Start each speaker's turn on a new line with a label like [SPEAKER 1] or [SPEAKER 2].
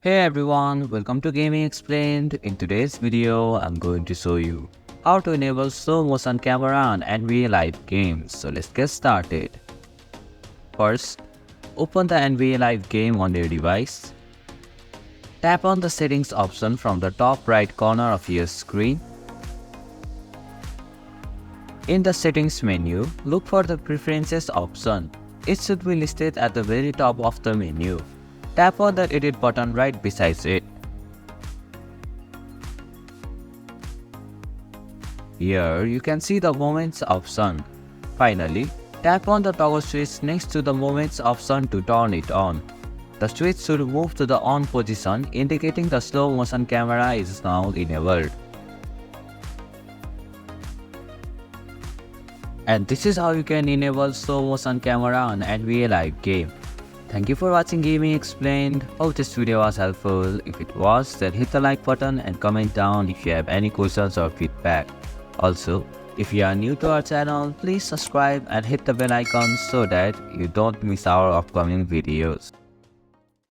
[SPEAKER 1] Hey everyone, welcome to Gaming Explained. In today's video, I'm going to show you how to enable slow motion camera on NBA Live games. So let's get started. First, open the NBA Live game on your device. Tap on the settings option from the top right corner of your screen. In the settings menu, look for the preferences option. It should be listed at the very top of the menu. Tap on the edit button right beside it. Here you can see the moments option. Finally, tap on the toggle switch next to the moments option to turn it on. The switch should move to the on position, indicating the slow motion camera is now enabled. And this is how you can enable slow motion camera on NBA Live game. Thank you for watching Gaming Explained. Hope this video was helpful. If it was, then hit the like button and comment down if you have any questions or feedback. Also, if you are new to our channel, please subscribe and hit the bell icon so that you don't miss our upcoming videos.